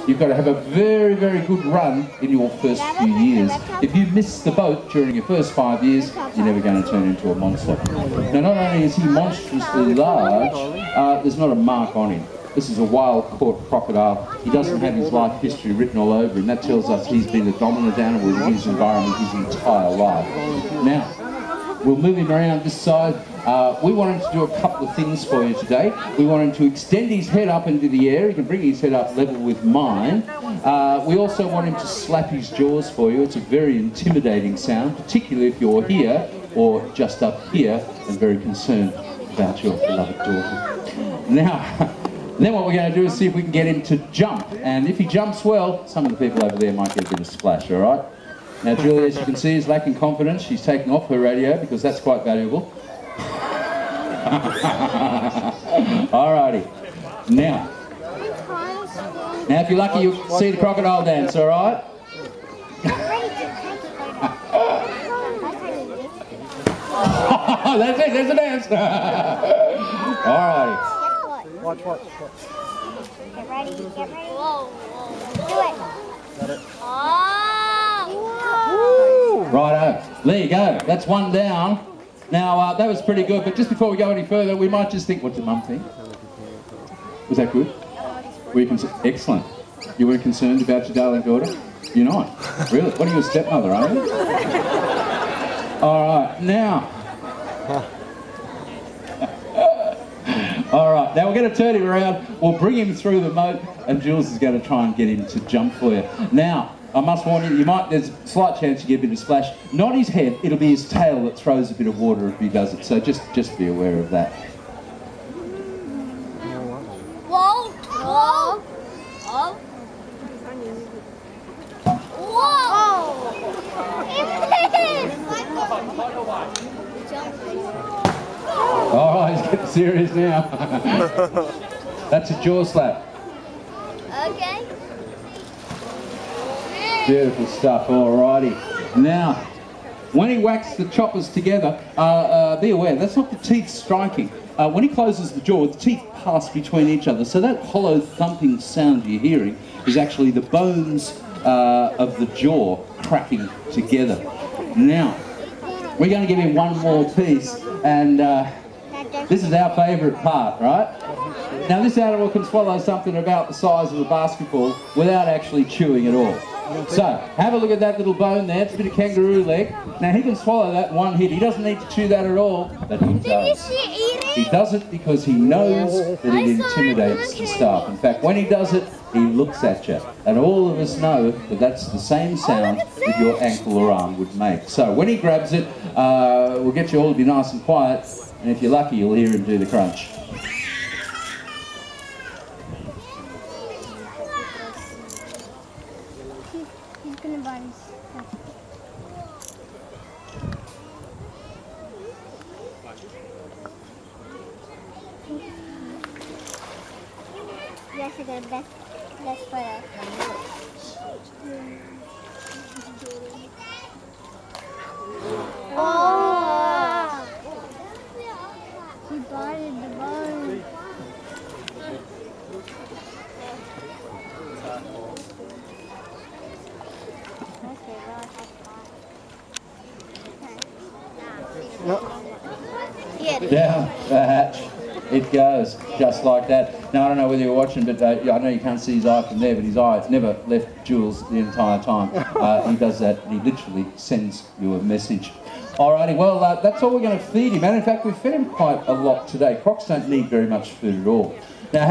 You've got to have a very, very good run in your first few years. If you miss the boat during your first 5 years, you're never going to turn into a monster. Now, not only is he monstrously large, there's not a mark on him. This is a wild-caught crocodile. He doesn't have his life history written all over him. That tells us he's been a dominant animal in his environment his entire life. Now, we'll move him around this side. We want him to do a couple of things for you today. We want him to extend his head up into the air. He can bring his head up level with mine. We also want him to slap his jaws for you. It's a very intimidating sound, particularly if you're here or just up here and very concerned about your beloved daughter. Now, then what we're going to do is see if we can get him to jump. And if he jumps well, some of the people over there might get a bit of splash, all right? Now, Julie, as you can see, is lacking confidence. She's taking off her radio because that's quite valuable. Alrighty. Now, if you're lucky, you'll see the crocodile dance, alright? That's it, there's a dance. Alrighty. Watch. Get ready. Whoa. Do it. Got it. Oh! Righto. There you go. That's one down. Now, that was pretty good, but just before we go any further, we might just think, what did Mum think? Was that good? Were you excellent. You weren't concerned about your darling daughter? You're not? Really? What are you, a stepmother, are you? Alright, now. Alright, now we're going to turn him around, we'll bring him through the moat, and Jules is going to try and get him to jump for you. Now, I must warn you, there's a slight chance you get a bit of splash. Not his head, it'll be his tail that throws a bit of water if he does it, so just be aware of that. Whoa! Alright, he's getting serious now. That's a jaw slap. Okay. Beautiful stuff, alrighty. Now, when he whacks the choppers together, be aware, that's not the teeth striking. When he closes the jaw, the teeth pass between each other, so that hollow thumping sound you're hearing is actually the bones of the jaw cracking together. Now, we're going to give him one more piece, and this is our favourite part, right? Now, this animal can swallow something about the size of a basketball without actually chewing at all. So, have a look at that little bone there. It's a bit of kangaroo leg. Now, he can swallow that one hit. He doesn't need to chew that at all, but he does. He does it because he knows that it intimidates the staff. In fact, when he does it, he looks at you. And all of us know that that's the same sound that your ankle or arm would make. So, when he grabs it, we'll get you all to be nice and quiet. And if you're lucky, you'll hear him do the crunch. He's gonna buy his stuff. Yes, I got best photo. Oh! He bought the bone. Down the hatch it goes, just like that. Now, I don't know whether you're watching, but I know you can't see his eye from there, but his eye has never left Jules the entire time. He does that, he literally sends you a message. Alrighty, well, that's all we're going to feed him, and in fact, we've fed him quite a lot today. Crocs don't need very much food at all. Now,